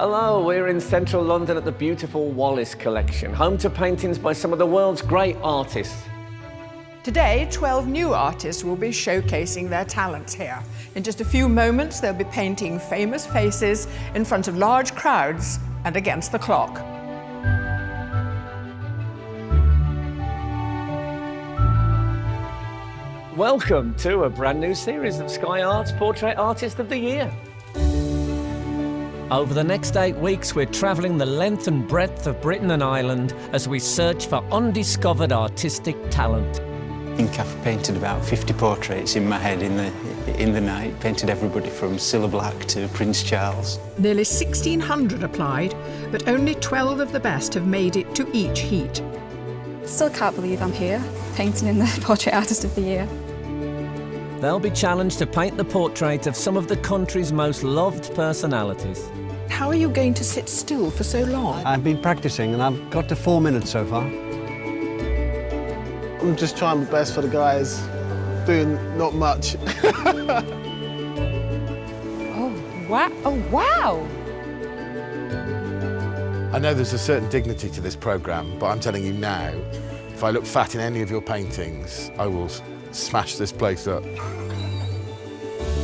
Hello, we're in central London at the beautiful Wallace collection, home to paintings by some of the world's great artists. Today, 12 new artists will be showcasing their talents here. In just a few moments, they'll be painting famous faces in front of large crowds and against the clock. Welcome to a brand new series of Sky Art's Portrait Artist of the Year. Over the next 8 weeks, we're travelling the length and breadth of Britain and Ireland as we search for undiscovered artistic talent. I think I've painted about 50 portraits in my head in the night, painted everybody from Cilla Black to Prince Charles. Nearly 1,600 applied, but only 12 of the best have made it to each heat. Still can't believe I'm here, painting in the Portrait Artist of the Year. They'll be challenged to paint the portrait of some of the country's most loved personalities. How are you going to sit still for so long? I've been practicing and I've got to 4 minutes so far. I'm just trying my best for the guys, doing not much. Oh, wow. Oh, wow! I know there's a certain dignity to this programme, but I'm telling you now, if I look fat in any of your paintings, I will smash this place up.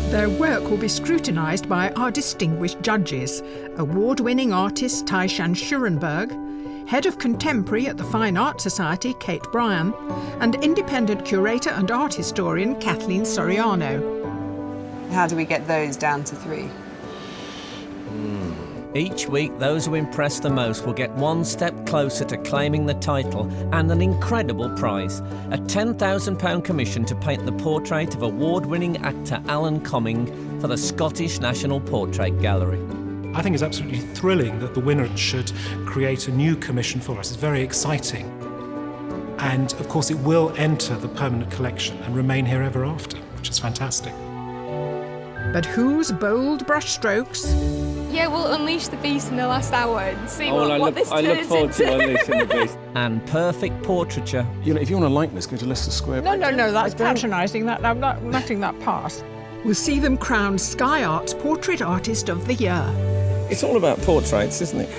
Their work will be scrutinised by our distinguished judges, award-winning artist Taishan Schurenberg, Head of Contemporary at the Fine Art Society, Kate Bryan, and independent curator and art historian, Kathleen Soriano. How do we get those down to 3? Each week, those who impress the most will get one step closer to claiming the title and an incredible prize, a £10,000 commission to paint the portrait of award-winning actor Alan Cumming for the Scottish National Portrait Gallery. I think it's absolutely thrilling that the winner should create a new commission for us. It's very exciting. And of course it will enter the permanent collection and remain here ever after, which is fantastic. But whose bold brushstrokes? Yeah, we'll unleash the beast in the last hour and see what this turns I look forward into. to unleashing the beast. And perfect portraiture. You know, if you want a likeness, go to Leicester Square. No, that's patronising. I'm not letting that pass. We'll see them crowned Sky Art's Portrait Artist of the Year. It's all about portraits, isn't it?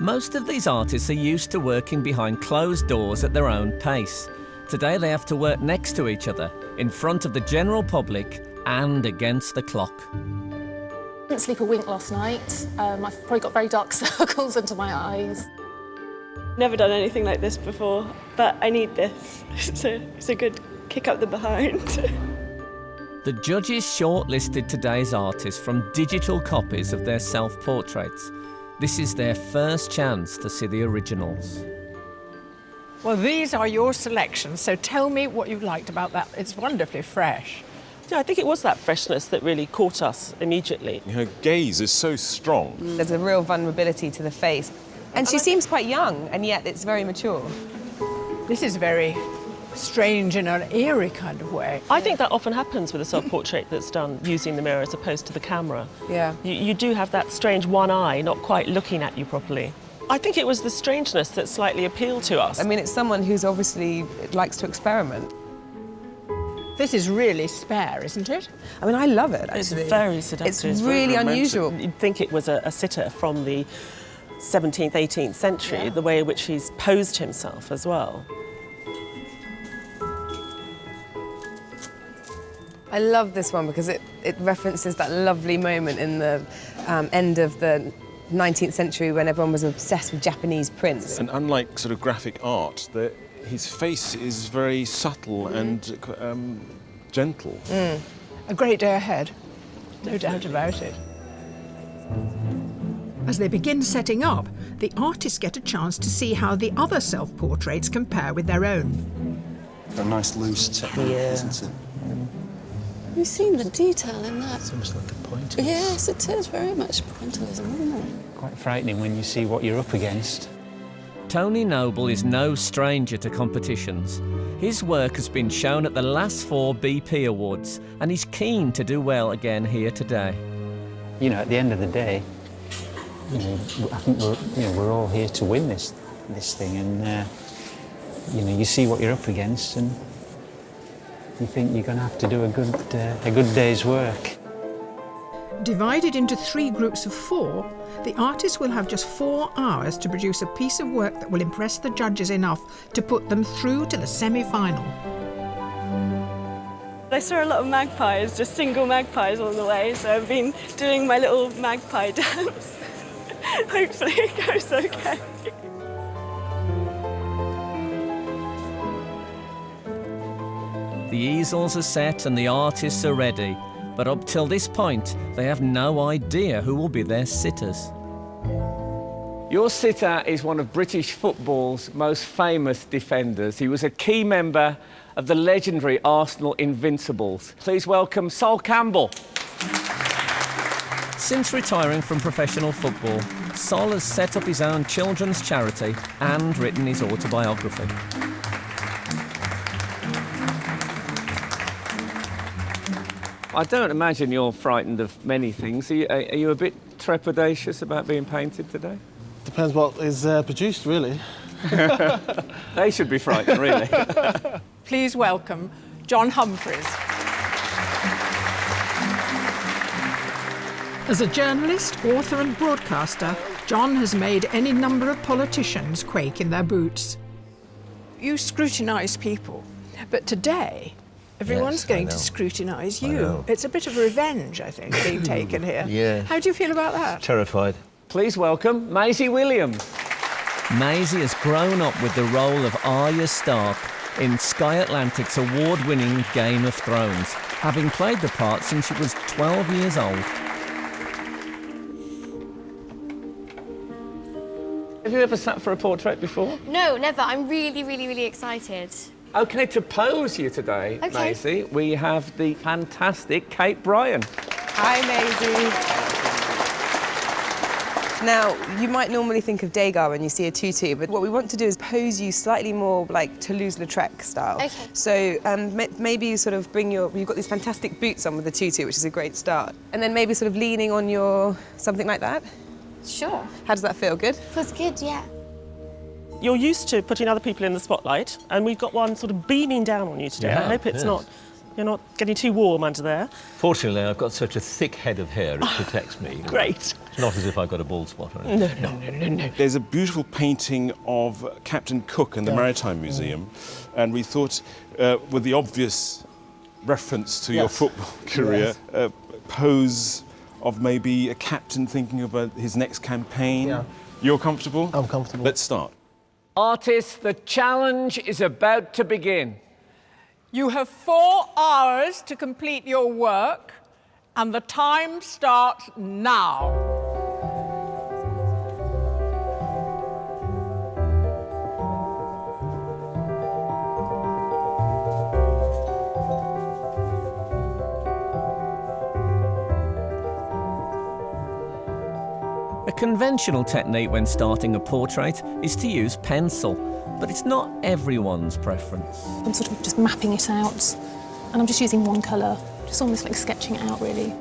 Most of these artists are used to working behind closed doors at their own pace. Today they have to work next to each other, in front of the general public and against the clock. I didn't sleep a wink last night. I've probably got very dark circles under my eyes. Never done anything like this before, but I need this. It's a good kick up the behind. The judges shortlisted today's artists from digital copies of their self-portraits. This is their first chance to see the originals. Well, these are your selections, so tell me what you liked about that. It's wonderfully fresh. Yeah, I think it was that freshness that really caught us immediately. Her gaze is so strong. There's a real vulnerability to the face. And she seems quite young, and yet it's very mature. This is very strange in an eerie kind of way. I think that often happens with a self-portrait that's done using the mirror as opposed to the camera. Yeah. You do have that strange one eye not quite looking at you properly. I think it was the strangeness that slightly appealed to us. I mean, it's someone who's obviously likes to experiment. This is really spare, isn't it? I mean, I love it, actually. It's very seductive. It's really unusual. You'd think it was a sitter from the 17th, 18th century, yeah. The way in which he's posed himself as well. I love this one because it references that lovely moment in the end of the 19th century when everyone was obsessed with Japanese prints. And unlike sort of graphic art, his face is very subtle and gentle. A great day ahead, no doubt about it. As they begin setting up, the artists get a chance to see how the other self-portraits compare with their own. A nice loose technique, isn't it? Have you seen the detail in that? It's almost like a pointillism. Yes, it is very much pointillism, isn't it? Quite frightening when you see what you're up against. Tony Noble is no stranger to competitions. His work has been shown at the last 4 BP Awards, and he's keen to do well again here today. You know, at the end of the day, you know, I think we're all here to win this thing, and you know, you see what you're up against, and you think you're going to have to do a good day's work. Divided into 3 groups of 4, the artist will have just 4 hours to produce a piece of work that will impress the judges enough to put them through to the semi-final. I saw a lot of magpies, just single magpies on the way, so I've been doing my little magpie dance. Hopefully it goes okay. The easels are set and the artists are ready, but up till this point, they have no idea who will be their sitters. Your sitter is one of British football's most famous defenders. He was a key member of the legendary Arsenal Invincibles. Please welcome Sol Campbell. Since retiring from professional football, Sol has set up his own children's charity and written his autobiography. I don't imagine you're frightened of many things. Are you a bit trepidatious about being painted today? Depends what is produced, really. They should be frightened, really. Please welcome John Humphreys. As a journalist, author and broadcaster, John has made any number of politicians quake in their boots. You scrutinise people, but today everyone's going to scrutinise you. It's a bit of revenge, I think, being taken here. Yeah. How do you feel about that? Terrified. Please welcome Maisie Williams. Maisie has grown up with the role of Arya Stark in Sky Atlantic's award-winning Game of Thrones, having played the part since she was 12 years old. Have you ever sat for a portrait before? No, never. I'm really, really, really excited. OK, to pose you today, Maisie, we have the fantastic Kate Bryan. Hi, Maisie. Now, you might normally think of Degas when you see a tutu, but what we want to do is pose you slightly more like Toulouse-Lautrec style. Okay. So maybe you sort of bring you've got these fantastic boots on with the tutu, which is a great start. And then maybe sort of leaning on your, something like that. Sure. How does that feel? Good? Feels good, yeah. You're used to putting other people in the spotlight, and we've got one sort of beaming down on you today. Yeah, I hope it's not, you're not getting too warm under there. Fortunately, I've got such a thick head of hair, it protects me. Great. It's not as if I've got a bald spot or anything. No. There's a beautiful painting of Captain Cook in the Maritime Museum, and we thought, with the obvious reference to your football career, pose of maybe a captain thinking about his next campaign. Yeah. You're comfortable? I'm comfortable. Let's start. Artists, the challenge is about to begin. You have 4 hours to complete your work, and the time starts now. A conventional technique when starting a portrait is to use pencil, but it's not everyone's preference. I'm sort of just mapping it out, and I'm just using one colour, just almost like sketching it out, really.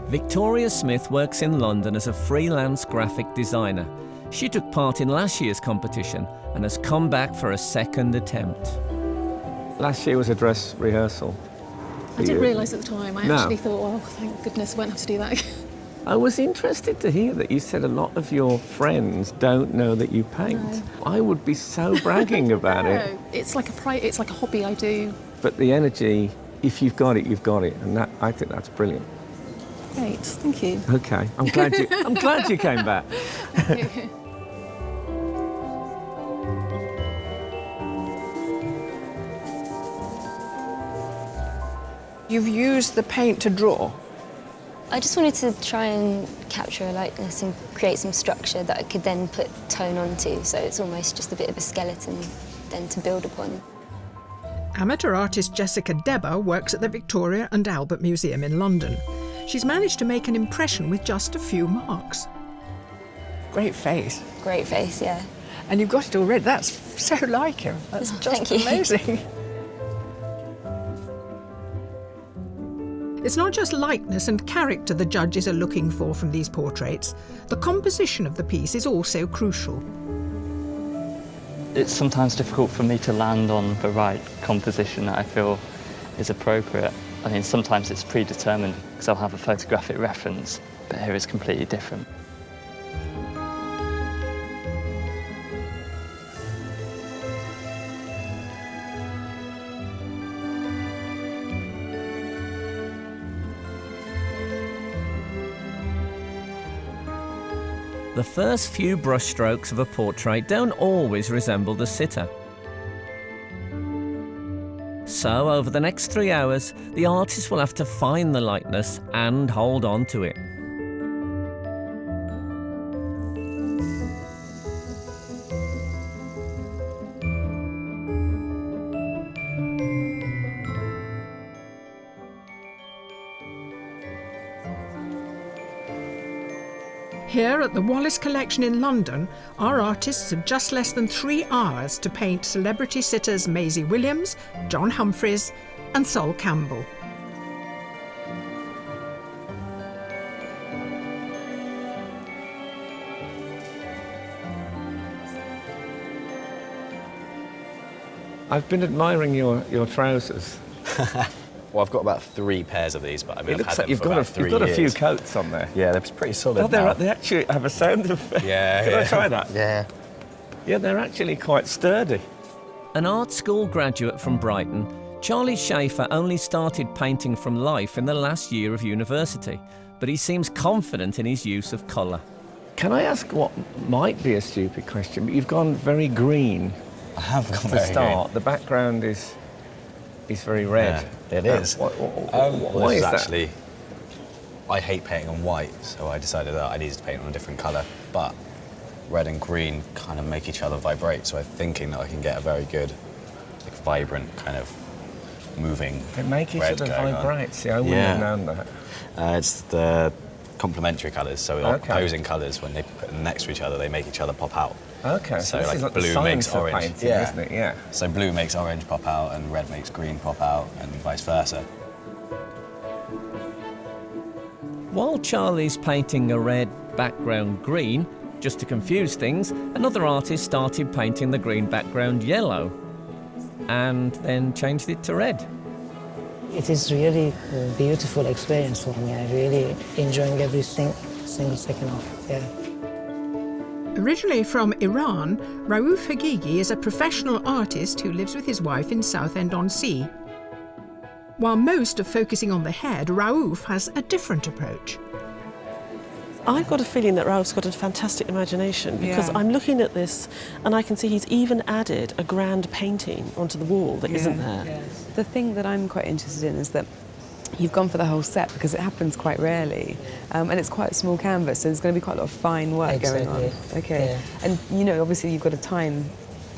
Victoria Smith works in London as a freelance graphic designer. She took part in last year's competition and has come back for a second attempt. Last year was a dress rehearsal. I didn't realise at the time. I No. actually thought, well, thank goodness I won't have to do that again. I was interested to hear that you said a lot of your friends don't know that you paint. No. I would be so bragging about it. No, it's like a hobby I do. But the energy, if you've got it, you've got it, and I think that's brilliant. Great, thank you. Okay, I'm glad you came back. You've used the paint to draw. I just wanted to try and capture a likeness and create some structure that I could then put tone onto, so it's almost just a bit of a skeleton then to build upon. Amateur artist Jessica Debber works at the Victoria and Albert Museum in London. She's managed to make an impression with just a few marks. Great face. Great face, yeah. And you've got it already. That's so like him. That's just Thank you. amazing. It's not just likeness and character the judges are looking for from these portraits. The composition of the piece is also crucial. It's sometimes difficult for me to land on the right composition that I feel is appropriate. I mean, sometimes it's predetermined because I'll have a photographic reference, but here it's completely different. The first few brushstrokes of a portrait don't always resemble the sitter. So, over the next 3 hours, the artist will have to find the likeness and hold on to it. Here at the Wallace Collection in London, our artists have just less than 3 hours to paint celebrity sitters Maisie Williams, John Humphreys and Sol Campbell. I've been admiring your trousers. Well, I've got about 3 pairs of these, but I mean, It I've looks had like them for about 3 you've got a few years. coats on there. Yeah, they're pretty solid Oh, now. they actually have a sound effect. Yeah, Can yeah. I try that? Yeah. Yeah, they're actually quite sturdy. An art school graduate from Brighton, Charlie Schaefer only started painting from life in the last year of university, but he seems confident in his use of colour. Can I ask what might be a stupid question, but you've gone very green. I have gone to very start. green. The background is very red. Yeah, it is. Why Well, is this that? actually, I hate painting on white, so I decided that I needed to paint on a different colour. But red and green kind of make each other vibrate, so I'm thinking that I can get a very good, like, vibrant kind of moving They make each red other going on. vibrate. See, I wouldn't have known that. It's the complementary colours, so Okay. opposing colours, when they put them next to each other, they make each other pop out. Okay, so this like is like the blue science makes of orange, painting, isn't it? Yeah. So blue makes orange pop out, and red makes green pop out, and vice versa. While Charlie's painting a red background green, just to confuse things, another artist started painting the green background yellow and then changed it to red. It is really a beautiful experience for me. I'm really enjoying every single second of it. Yeah. Originally from Iran, Raouf Hagigi is a professional artist who lives with his wife in Southend-on-Sea. While most are focusing on the head, Raouf has a different approach. I've got a feeling that Raouf's got a fantastic imagination because I'm looking at this and I can see he's even added a grand painting onto the wall that isn't there. Yes. The thing that I'm quite interested in is that you've gone for the whole set because it happens quite rarely, and it's quite a small canvas, so there's going to be quite a lot of fine work going on. Okay, Yeah. and you know, obviously you've got a time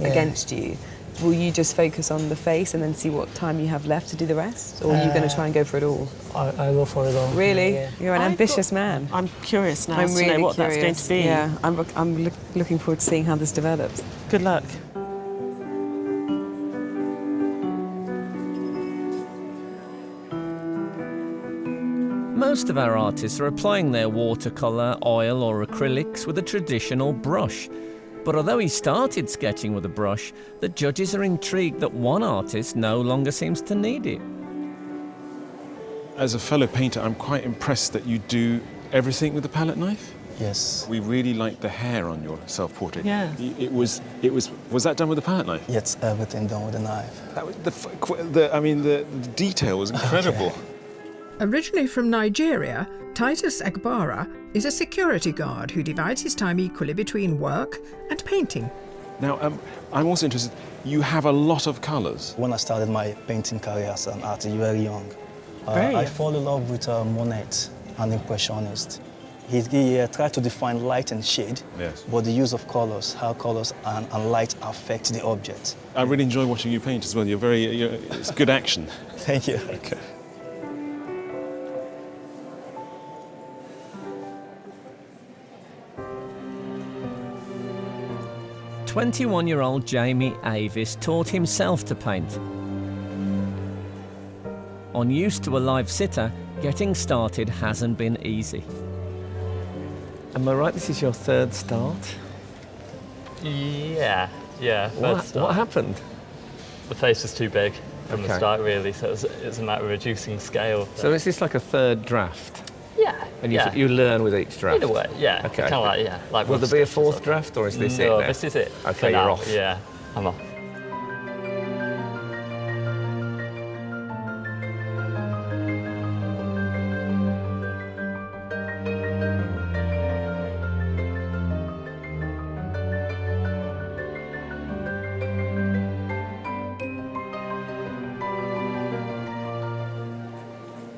against you. Will you just focus on the face and then see what time you have left to do the rest, or are you going to try and go for it all? I go for it all. Really? Yeah. You're an ambitious man. I'm curious now I'm to really know what curious. that's going to be. Yeah, I'm looking forward to seeing how this develops. Good luck. Most of our artists are applying their watercolour, oil or acrylics with a traditional brush. But although he started sketching with a brush, the judges are intrigued that one artist no longer seems to need it. As a fellow painter, I'm quite impressed that you do everything with the palette knife. Yes. We really like the hair on your self-portrait. Yeah. Was that done with the palette knife? Yes, everything done with a knife. That was the detail was incredible. Originally from Nigeria, Titus Agbara is a security guard who divides his time equally between work and painting. Now, I'm also interested, you have a lot of colours. When I started my painting career as an artist very young, Very I young. fall in love with Monet, an impressionist. He tried to define light and shade, Yes. but the use of colours, how colours and light affect the object. I really enjoy watching you paint as well. It's good action. Thank you. Okay. 21-year-old Jamie Avis taught himself to paint. Unused to a live sitter, getting started hasn't been easy. Am I right, this is your third start? Yeah. What happened? The face was too big. from the start, really. So it's a matter of reducing scale. So is this like a third draft? Yeah. And you learn with each draft? In a way, yeah. Okay. Kind of like, yeah. Like will there be a fourth draft, or is this it No, now? this is it. Okay, you're off. Yeah, I'm off.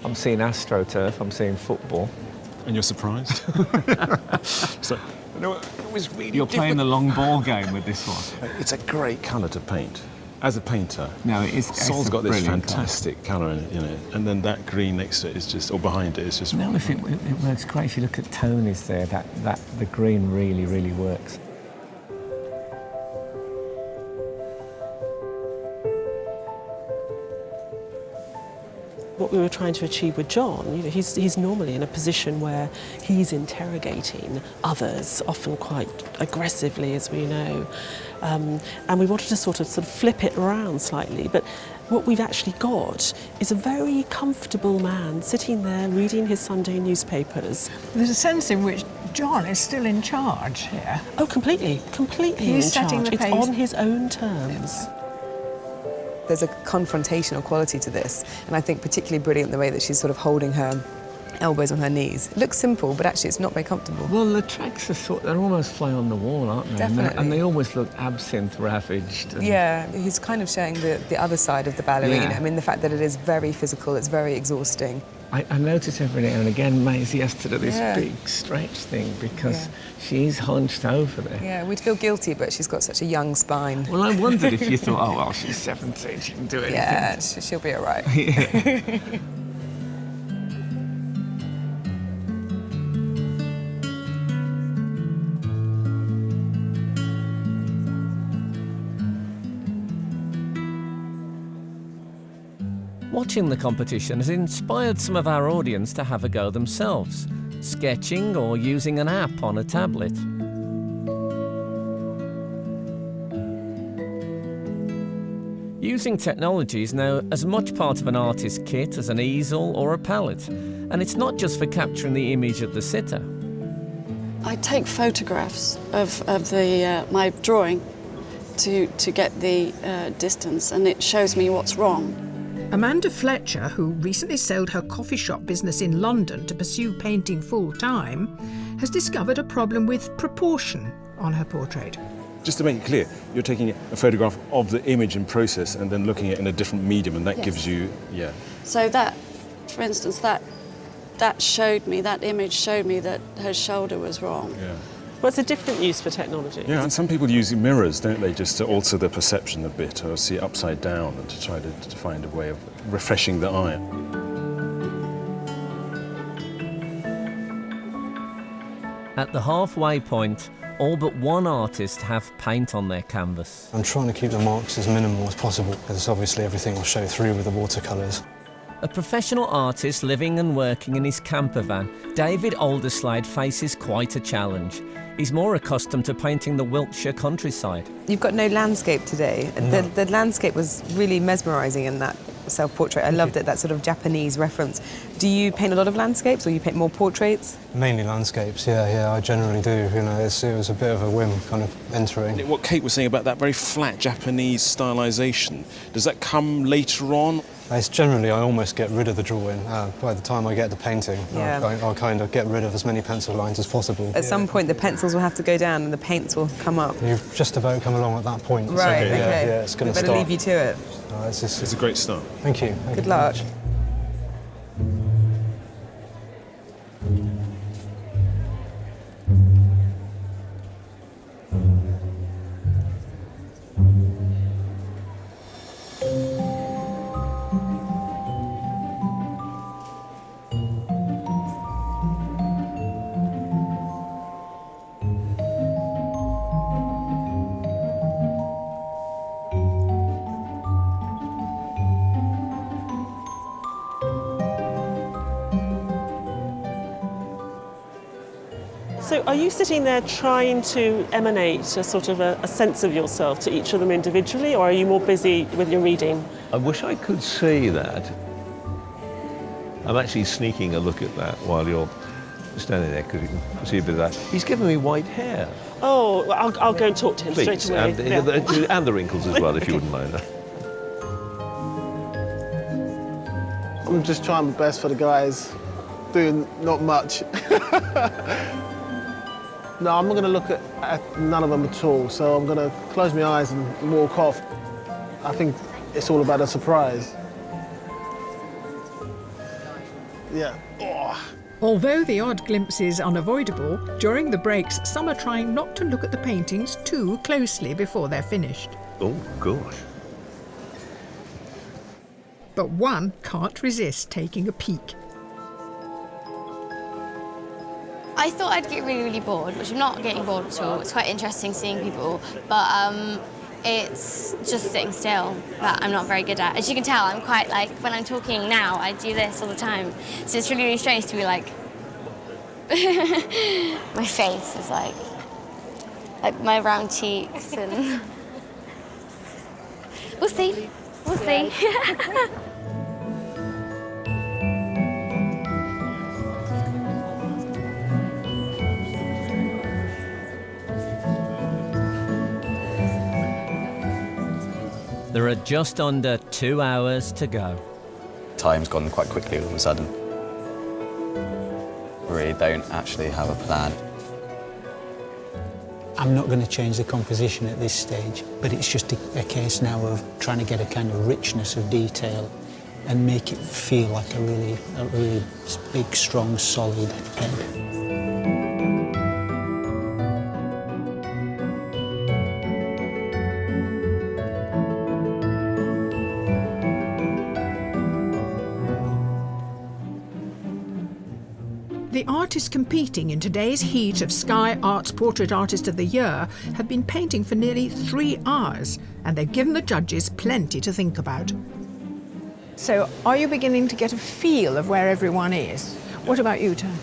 I'm seeing AstroTurf, I'm seeing football. And you're surprised? So, no, it was really You're playing the long ball game with this one. It's a great colour to paint. As a painter, no, it is. Sol's got this brilliant fantastic colour in it, and then that green next to it is just, or behind it is just. No, if it works great. If you look at Tony's there, that the green really works. What we were trying to achieve with John, you know, he's normally in a position where he's interrogating others, often quite aggressively, as we know, and we wanted to sort of flip it around slightly. But what we've actually got is a very comfortable man sitting there reading his Sunday newspapers. There's a sense in which John is still in charge here. Oh, completely He's in setting charge. the pace. It's on his own terms. There's a confrontational quality to this, and I think particularly brilliant the way that she's sort of holding her elbows on her knees. It looks simple, but actually it's not very comfortable. Well, the tracks are they're almost fly on the wall, aren't they? Definitely. And they almost look absinthe ravaged. Yeah, he's kind of showing the other side of the ballerina. Yeah. I mean, the fact that it is very physical, it's very exhausting. I notice every now and again Maisie has to do this Yeah. big stretch thing because she's hunched over there. Yeah, we'd feel guilty, but she's got such a young spine. Well, I wondered if you thought, oh, well, she's 17, she can do anything. Yeah, she'll be all right. Yeah. Watching the competition has inspired some of our audience to have a go themselves, sketching or using an app on a tablet. Using technology is now as much part of an artist's kit as an easel or a palette, and it's not just for capturing the image of the sitter. I take photographs of my drawing to get the distance, and it shows me what's wrong. Amanda Fletcher, who recently sold her coffee shop business in London to pursue painting full-time, has discovered a problem with proportion on her portrait. Just to make it clear, you're taking a photograph of the image in process and then looking at it in a different medium, and that gives you, So that, for instance, that image showed me that her shoulder was wrong. Yeah. Well, it's a different use for technology. Yeah, and some people use mirrors, don't they, just to alter the perception a bit, or see it upside down, and to try to find a way of refreshing the eye. At the halfway point, all but one artist have paint on their canvas. I'm trying to keep the marks as minimal as possible, because obviously everything will show through with the watercolours. A professional artist living and working in his camper van, David Alderslade faces quite a challenge. He's more accustomed to painting the Wiltshire countryside. You've got no landscape today. No. The landscape was really mesmerising in that self-portrait. I loved it, that sort of Japanese reference. Do you paint a lot of landscapes, or you paint more portraits? Mainly landscapes, yeah, I generally do. You know, it was a bit of a whim kind of entering. What Kate was saying about that very flat Japanese stylisation, does that come later on? It's generally, I almost get rid of the drawing by the time I get the painting. Yeah. I'll kind of get rid of as many pencil lines as possible. At some point, the pencils will have to go down and the paints will come up. You've just about come along at that point. Right, so, okay. Yeah, it's going to Better start. leave you to it. It's a great start. Thank you. Good luck. So are you sitting there trying to emanate a sort of a sense of yourself to each of them individually, or are you more busy with your reading? I wish I could see that. I'm actually sneaking a look at that while you're standing there, because you can see a bit of that. He's given me white hair. Oh, I'll go and talk to him Please, straight away. and the wrinkles as well, if you wouldn't mind. I'm just trying my best for the guys, doing not much. No, I'm not going to look at none of them at all, so I'm going to close my eyes and walk off. I think it's all about a surprise. Yeah. Oh. Although the odd glimpse is unavoidable, during the breaks some are trying not to look at the paintings too closely before they're finished. Oh, gosh. But one can't resist taking a peek. I thought I'd get really, really bored, which I'm not getting bored at all. It's quite interesting seeing people, but it's just sitting still that I'm not very good at. As you can tell, I'm quite like, when I'm talking now, I do this all the time. So it's really, really strange to be like, my face is like my round cheeks and... We'll see, we'll see. There are just under 2 hours to go. Time's gone quite quickly all of a sudden. We really don't actually have a plan. I'm not going to change the composition at this stage, but it's just a case now of trying to get a kind of richness of detail and make it feel like a really big, strong, solid head. The artists competing in today's heat of Sky Arts Portrait Artist of the Year have been painting for nearly 3 hours, and they've given the judges plenty to think about. So, are you beginning to get a feel of where everyone is? What about you, Tom?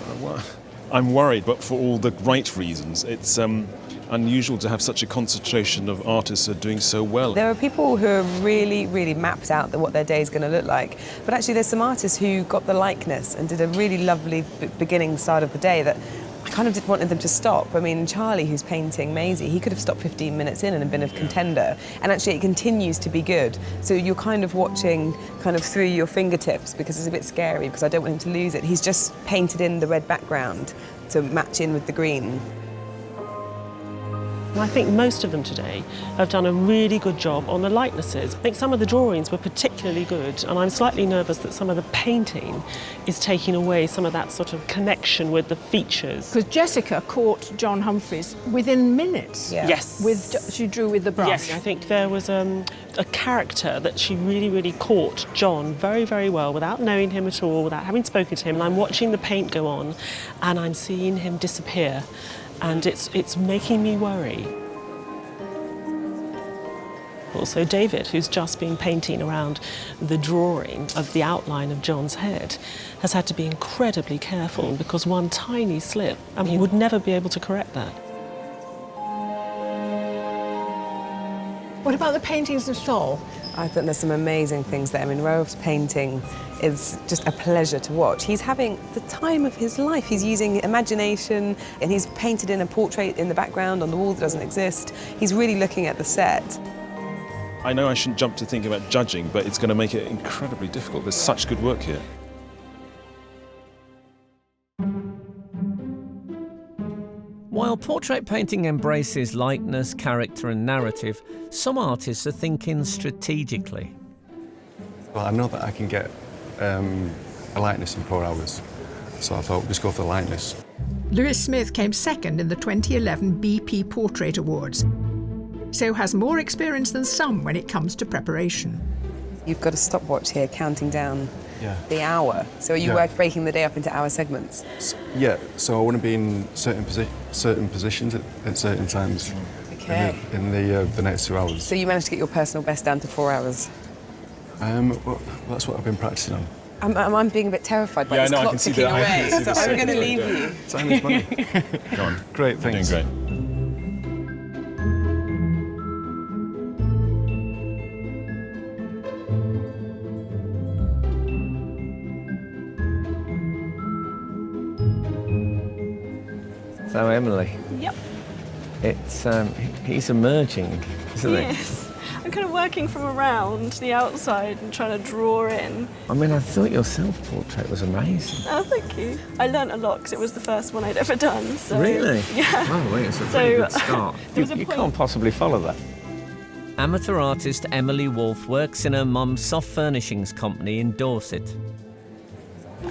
I'm worried, but for all the right reasons. It's unusual to have such a concentration of artists who are doing so well. There are people who are really, really mapped out what their day is going to look like. But actually there's some artists who got the likeness and did a really lovely beginning start of the day that I kind of wanted them to stop. I mean, Charlie, who's painting Maisie, he could have stopped 15 minutes in and been a contender. And actually it continues to be good. So you're kind of watching kind of through your fingertips because it's a bit scary because I don't want him to lose it. He's just painted in the red background to match in with the green. I think most of them today have done a really good job on the likenesses. I think some of the drawings were particularly good, and I'm slightly nervous that some of the painting is taking away some of that sort of connection with the features. Because Jessica caught John Humphreys within minutes. Yeah. Yes. She drew with the brush. Yes, I think there was a character that she really, really caught John very, very well without knowing him at all, without having spoken to him. And I'm watching the paint go on, and I'm seeing him disappear. And it's making me worry. Also David, who's just been painting around the drawing of the outline of John's head, has had to be incredibly careful because one tiny slip, and he would never be able to correct that. What about the paintings of Sol? I think there's some amazing things there. I mean, Rove's painting is just a pleasure to watch. He's having the time of his life. He's using imagination, and he's painted in a portrait in the background on the wall that doesn't exist. He's really looking at the set. I know I shouldn't jump to think about judging, but it's going to make it incredibly difficult. There's such good work here. While portrait painting embraces likeness, character and narrative, some artists are thinking strategically. Well, I know that I can get a likeness in 4 hours, so I thought, just go for the likeness. Lewis Smith came second in the 2011 BP Portrait Awards, so has more experience than some when it comes to preparation. You've got a stopwatch here counting down the hour. So are you breaking the day up into hour segments? Yeah, so I want to be in certain positions at certain times in the next 2 hours. So you managed to get your personal best down to 4 hours? Well, that's what I've been practicing on. I'm being a bit terrified by Yeah, this I know, I clock can see ticking that. I away, can see so the I'm going to second leave one, you. Time is money. Go on. Great, thanks. You're doing great. So, Emily. Yep. It's he's emerging, isn't he? Yes. I'm kind of working from around the outside and trying to draw in. I mean, I thought your self-portrait was amazing. Oh, thank you. I learnt a lot because it was the first one I'd ever done. So, Really? Yeah. Oh, wait, it's a So, very good start. there was a You point- can't possibly follow that. Amateur artist Emily Wolfe works in her mum's soft furnishings company in Dorset.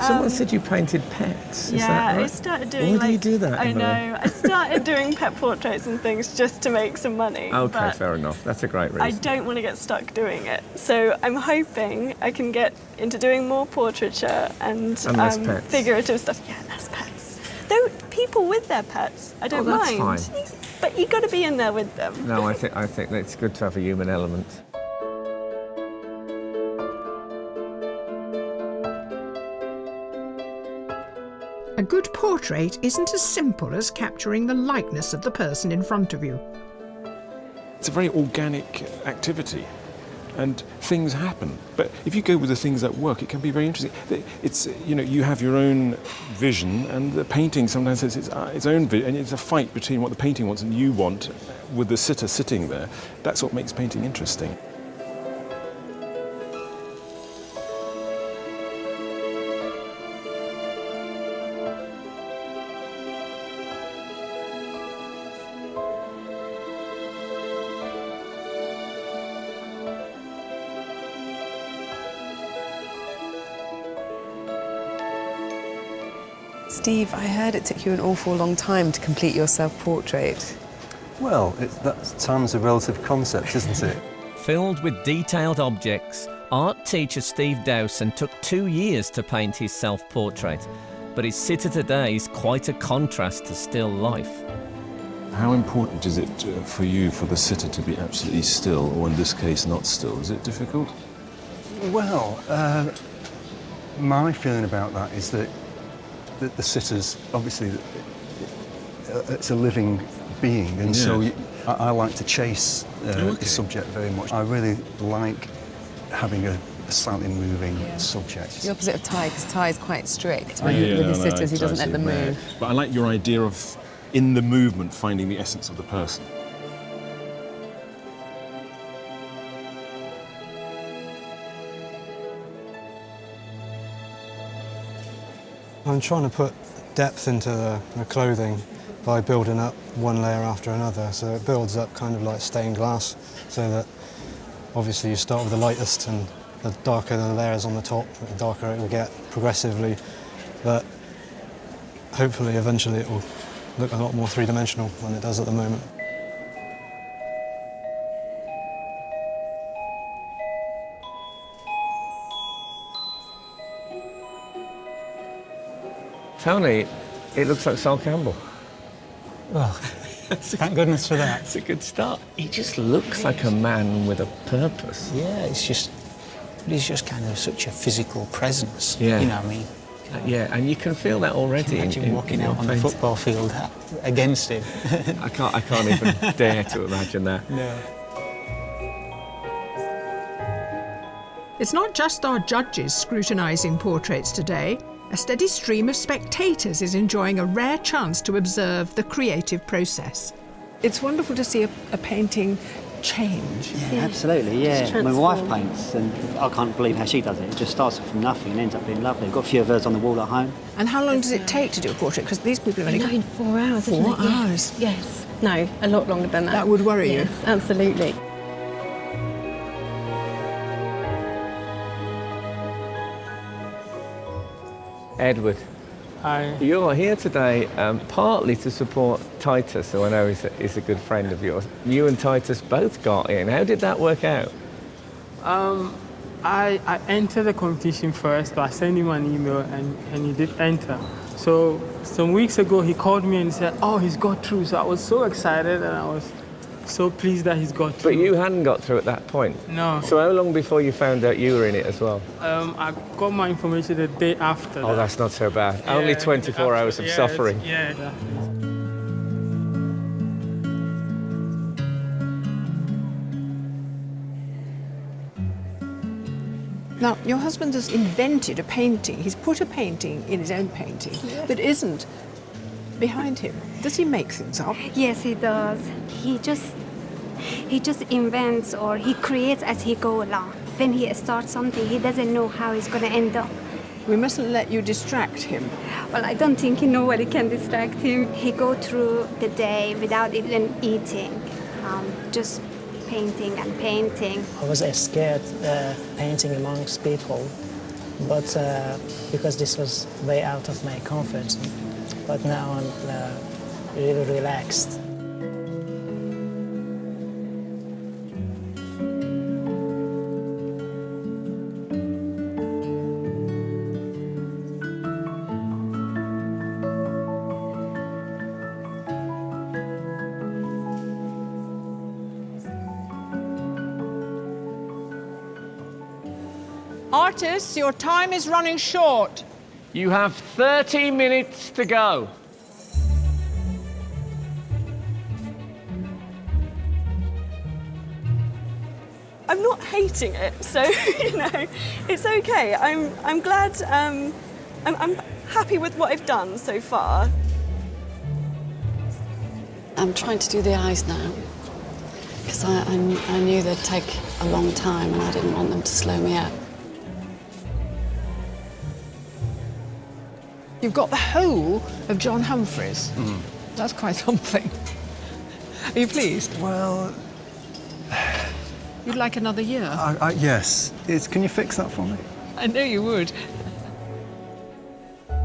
Someone said you painted pets. Is yeah, that right? I started doing Why do you do that, I Emily? know. I started doing pet portraits and things just to make some money. Okay, but fair enough. That's a great reason. I don't want to get stuck doing it. So I'm hoping I can get into doing more portraiture and less pets. figurative stuff. Yeah, less pets. Though people with their pets, I don't that's mind. fine. But you got to be in there with them. No, I think it's good to have a human element. A good portrait isn't as simple as capturing the likeness of the person in front of you. It's a very organic activity, and things happen. But if you go with the things that work, it can be very interesting. It's, you know, you have your own vision, and the painting sometimes has its own vision, and it's a fight between what the painting wants and you want with the sitter sitting there. That's what makes painting interesting. Steve, I heard it took you an awful long time to complete your self-portrait. Well, time's a relative concept, isn't it? Filled with detailed objects, art teacher Steve Dowson took 2 years to paint his self-portrait, but his sitter today is quite a contrast to still life. How important is it for you for the sitter to be absolutely still, or in this case not still? Is it difficult? Well, my feeling about that is that the sitters, obviously, it's a living being, and so I like to chase the subject very much. I really like having a slightly moving subject. The opposite of Ty, because Ty is quite strict with his sitters. He doesn't let them move. But I like your idea of, in the movement, finding the essence of the person. I'm trying to put depth into the clothing by building up one layer after another, so it builds up kind of like stained glass, so that obviously you start with the lightest, and the darker the layers on the top, the darker it will get progressively, but hopefully eventually it will look a lot more three-dimensional than it does at the moment. Tony, it looks like Sol Campbell. Well, thank goodness for that. It's a good start. He just looks like a man with a purpose. Yeah, he's just kind of such a physical presence. Yeah. You know what I mean? Yeah, and you can feel that already. Imagine walking out on the football field against him. I can't even dare to imagine that. No. It's not just our judges scrutinising portraits today. A steady stream of spectators is enjoying a rare chance to observe the creative process. It's wonderful to see a painting change. Yeah, absolutely, yeah. My wife paints, and I can't believe how she does it. It just starts off from nothing and ends up being lovely. I've got a few of hers on the wall at home. And how long does it take to do a portrait? Because these people have only got 4 hours, isn't 4 it? Yes. hours. Yes. No, a lot longer than that. That would worry you? Yes, absolutely. Edward. Hi. You're here today partly to support Titus, who I know is a good friend of yours. You and Titus both got in. How did that work out? I entered the competition first, but I sent him an email and he did enter. So some weeks ago he called me and said, oh, he's got through. So I was so excited and I was so pleased that he's got But through. you hadn't got through at that point? No. So how long before you found out you were in it as well? I got my information the day after. Oh, that's not so bad. Only 24 hours of suffering. Yeah. Now, your husband has invented a painting. He's put a painting in his own painting that isn't behind him. Does he make things up? Yes, he does. He just invents or he creates as he goes along. When he starts something, he doesn't know how it's going to end up. We mustn't let you distract him. Well, I don't think nobody can distract him. He go through the day without even eating, just painting and painting. I was scared painting amongst people, but because this was way out of my comfort zone. But now I'm really relaxed. Artists, your time is running short. You have 30 minutes to go. I'm not hating it, so you know, it's okay. I'm glad. I'm happy with what I've done so far. I'm trying to do the eyes now because I knew they'd take a long time and I didn't want them to slow me up. You've got the whole of John Humphrys. That's quite something. Are you pleased? Well, you'd like another year? Yes. Can you fix that for me? I know you would.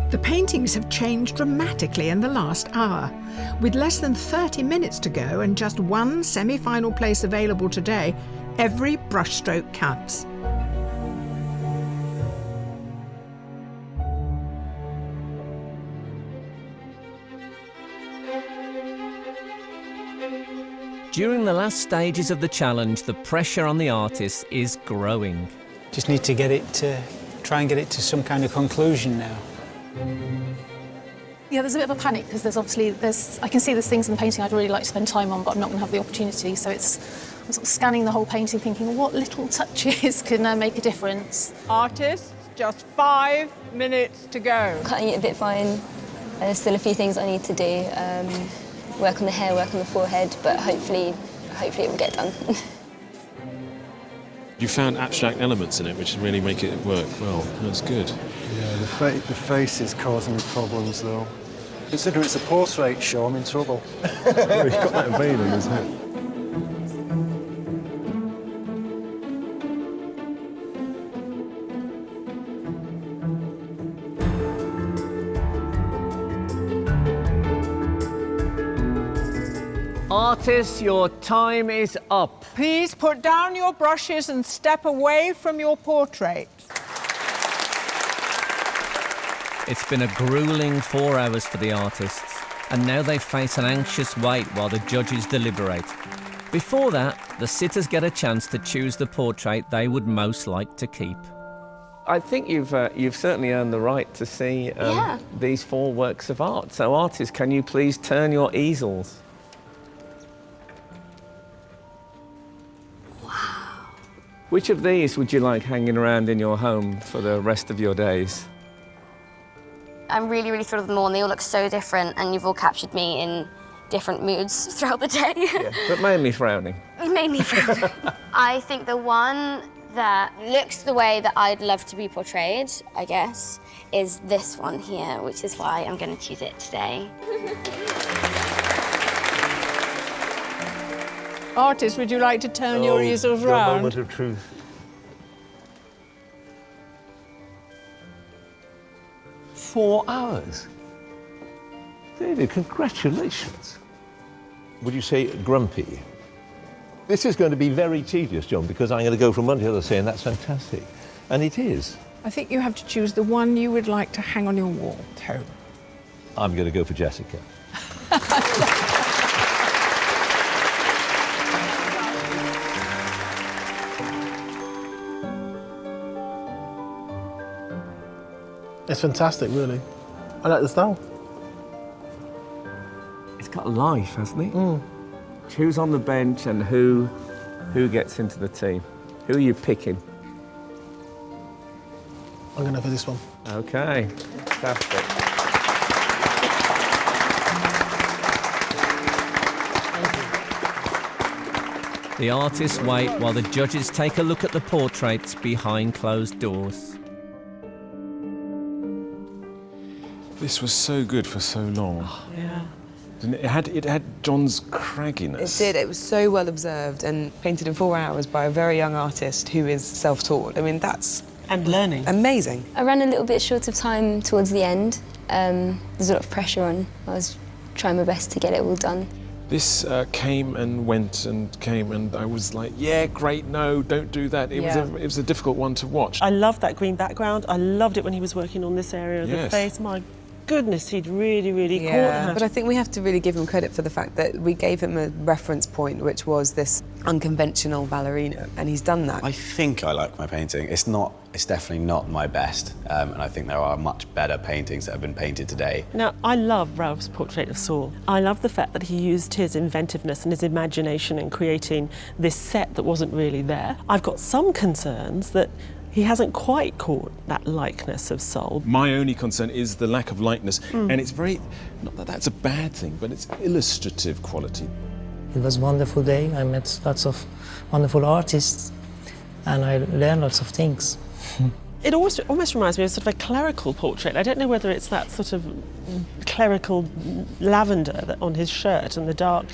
The paintings have changed dramatically in the last hour. With less than 30 minutes to go and just one semi-final place available today, every brushstroke counts. During the last stages of the challenge, the pressure on the artists is growing. Just need to try and get it to some kind of conclusion now. Yeah, there's a bit of a panic because I can see there's things in the painting I'd really like to spend time on, but I'm not going to have the opportunity. So I'm sort of scanning the whole painting, thinking what little touches can make a difference. Artists, just 5 minutes to go. Cutting it a bit fine. There's still a few things I need to do. Work on the hair, work on the forehead, but hopefully it will get done. You found abstract elements in it which really make it work well. That's good. Yeah, the face is causing me problems though. Considering it's a portrait show, I'm in trouble. He's got that vein in his head. Artists, your time is up. Please put down your brushes and step away from your portrait. It's been a grueling 4 hours for the artists, and now they face an anxious wait while the judges deliberate. Before that, the sitters get a chance to choose the portrait they would most like to keep. I think you've certainly earned the right to see these 4 works of art. So artists, can you please turn your easels? Which of these would you like hanging around in your home for the rest of your days? I'm really, really thrilled with them all, and they all look so different, and you've all captured me in different moods throughout the day. Yeah, but mainly frowning. Mainly frowning. I think the one that looks the way that I'd love to be portrayed, I guess, is this one here, which is why I'm going to choose it today. Artists, would you like to turn your easels round? Moment of truth. "4 hours? David, congratulations. Would you say grumpy? This is going to be very tedious, John, because I'm going to go from one to the other saying that's fantastic. And it is. I think you have to choose the one you would like to hang on your wall at home. I'm going to go for Jessica. It's fantastic, really. I like the style. It's got life, hasn't it? Who's on the bench and who gets into the team? Who are you picking? I'm going to go for this one. Okay, fantastic. The artists wait while the judges take a look at the portraits behind closed doors. This was so good for so long. Yeah. Didn't it? It had John's cragginess. It did. It was so well observed and painted in 4 hours by a very young artist who is self-taught. I mean, that's... And learning. Amazing. I ran a little bit short of time towards the end. There's a lot of pressure on. I was trying my best to get it all done. This came and went and came, and I was like, yeah, great, no, don't do that. It was a difficult one to watch. I loved that green background. I loved it when he was working on this area of the face. My goodness, he'd really caught her. But I think we have to really give him credit for the fact that we gave him a reference point, which was this unconventional ballerina, and he's done that. I think I like my painting. It's definitely not my best, and I think there are much better paintings that have been painted today. Now, I love Ralph's portrait of Saul. I love the fact that he used his inventiveness and his imagination in creating this set that wasn't really there. I've got some concerns that he hasn't quite caught that likeness of Saul. My only concern is the lack of likeness, and it's very, not that that's a bad thing, but it's illustrative quality. It was a wonderful day. I met lots of wonderful artists and I learned lots of things. It almost reminds me of sort of a clerical portrait. I don't know whether it's that sort of clerical lavender on his shirt and the dark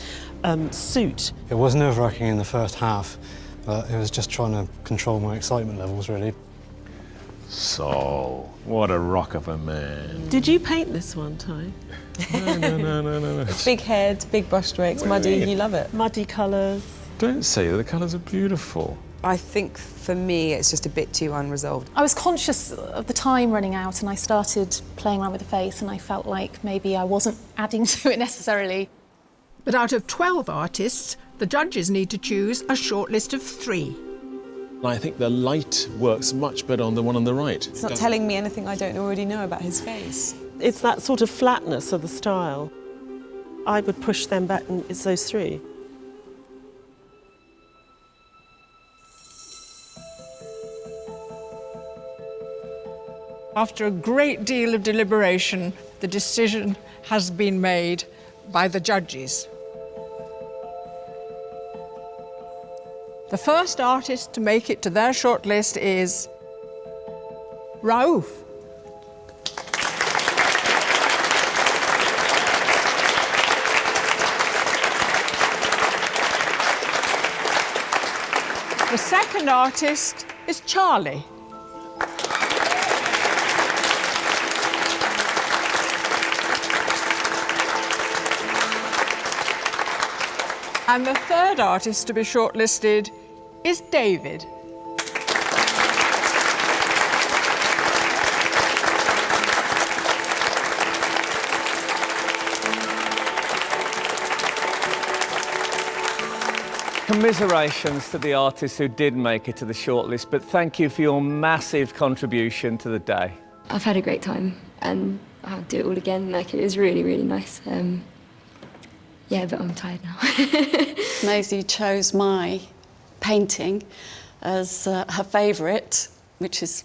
suit. It was nerve-wracking in the first half, but it was just trying to control my excitement levels, really. Saul, what a rock of a man. Did you paint this one, Ty? No. Big head, big brush strokes, muddy, you love it. Muddy colours. Don't say that, the colours are beautiful. I think for me it's just a bit too unresolved. I was conscious of the time running out and I started playing around with the face and I felt like maybe I wasn't adding to it necessarily. But out of 12 artists, the judges need to choose a short list of 3. I think the light works much better on the one on the right. It's not telling me anything I don't already know about his face. It's that sort of flatness of the style. I would push them back, and it's those 3. After a great deal of deliberation, the decision has been made by the judges. The first artist to make it to their shortlist is Raouf. The second artist is Charlie. And the third artist to be shortlisted is David. Commiserations to the artists who did make it to the shortlist, but thank you for your massive contribution to the day. I've had a great time and I'll do it all again. Like, it was really nice. Yeah, but I'm tired now. Maisie chose my painting as her favourite, which is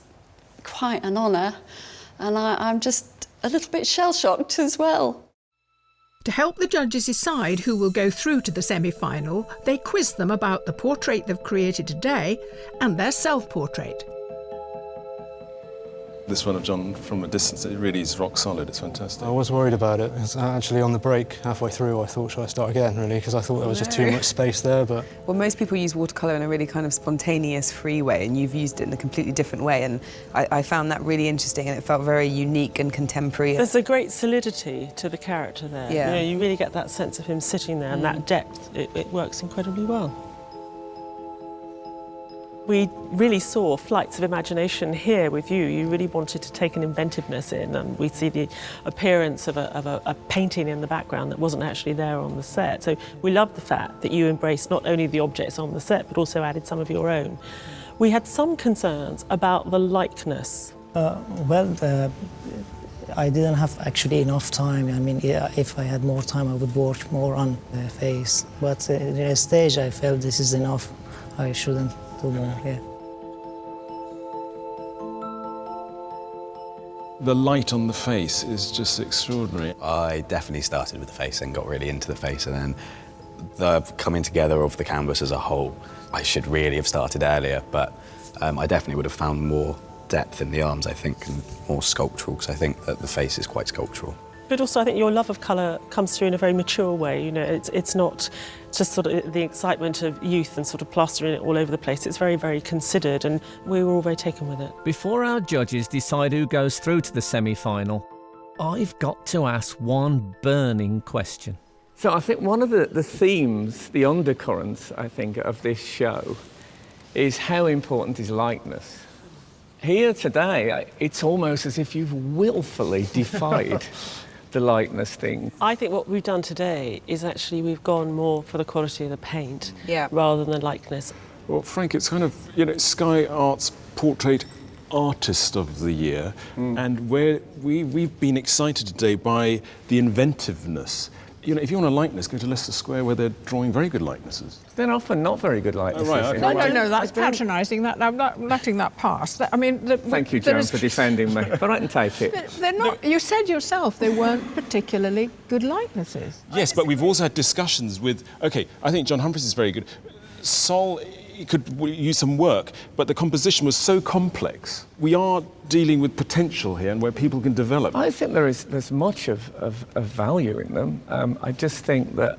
quite an honour, and I'm just a little bit shell-shocked as well. To help the judges decide who will go through to the semi-final, they quiz them about the portrait they've created today and their self-portrait. This one of John from a distance, it really is rock solid, it's fantastic. I was worried about it. It's actually on the break, halfway through, I thought, should I start again, really? Because I thought there was just too much space there, but... Well, most people use watercolour in a really kind of spontaneous, free way, and you've used it in a completely different way, and I found that really interesting, and it felt very unique and contemporary. There's a great solidity to the character there. Yeah. You know, you really get that sense of him sitting there and that depth. It works incredibly well. We really saw flights of imagination here with you. You really wanted to take an inventiveness in, and we see the appearance of a painting in the background that wasn't actually there on the set. So we loved the fact that you embraced not only the objects on the set, but also added some of your own. We had some concerns about the likeness I didn't have actually enough time. I mean, yeah, if I had more time, I would work more on the face. But in a stage, I felt this is enough. I shouldn't do more, yeah. The light on the face is just extraordinary. I definitely started with the face and got really into the face, and then the coming together of the canvas as a whole. I should really have started earlier, but I definitely would have found more depth in the arms, I think, and more sculptural, because I think that the face is quite sculptural. But also I think your love of colour comes through in a very mature way, you know, it's not just sort of the excitement of youth and sort of plastering it all over the place. It's very, very considered, and we were all very taken with it. Before our judges decide who goes through to the semi-final, I've got to ask one burning question. So I think one of the themes, the undercurrents, I think, of this show is how important is likeness. Here today, it's almost as if you've willfully defied the likeness thing. I think what we've done today is actually we've gone more for the quality of the paint rather than the likeness. Well, Frank, it's kind of, you know, Sky Art's Portrait Artist of the Year, and we've been excited today by the inventiveness. You know, if you want a likeness, go to Leicester Square where they're drawing very good likenesses. They're often not very good likenesses. Oh, right, okay. No, that's patronising. I'm not letting that pass. I mean, thank you, Joan, for defending me, but I can take it. They're not. You said yourself they weren't particularly good likenesses. Yes, but we've also had discussions with. Okay, I think John Humphries is very good. Sol could use some work, but the composition was so complex. We are dealing with potential here and where people can develop. I think there's much of value in them. I just think that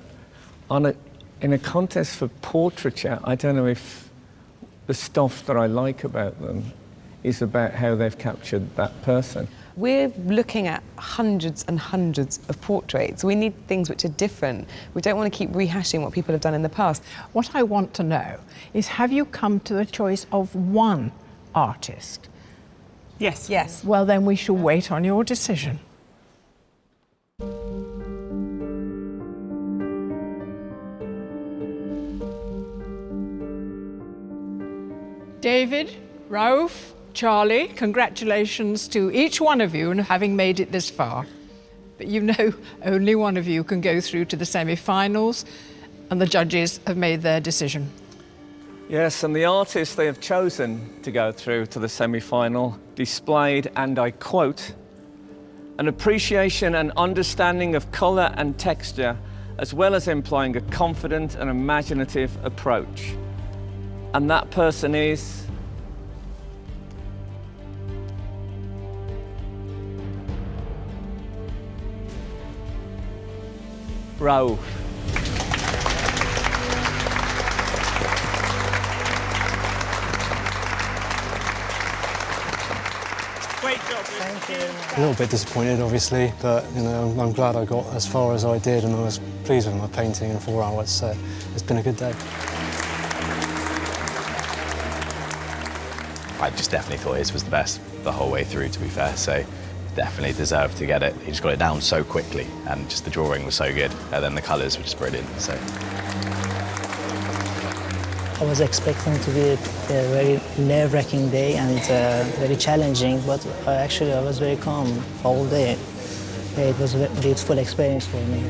in a contest for portraiture, I don't know if the stuff that I like about them is about how they've captured that person. We're looking at hundreds and hundreds of portraits. We need things which are different. We don't want to keep rehashing what people have done in the past. What I want to know is, have you come to a choice of one artist? Yes. Yes. Well, then we shall wait on your decision. David, Raouf, Charlie, congratulations to each one of you on having made it this far. But you know, only one of you can go through to the semi-finals, and the judges have made their decision. Yes, and the artists they have chosen to go through to the semi-final displayed, and I quote, an appreciation and understanding of colour and texture, as well as employing a confident and imaginative approach. And that person is... Raouf. Great job. Thank you. A little bit disappointed, obviously, but you know, I'm glad I got as far as I did, and I was pleased with my painting in 4 hours, so it's been a good day. I just definitely thought his was the best the whole way through, to be fair, so definitely deserved to get it. He just got it down so quickly, and just the drawing was so good, and then the colours were just brilliant, so. I was expecting to be a very nerve-wracking day and very challenging, but I was very calm all day. It was a beautiful experience for me.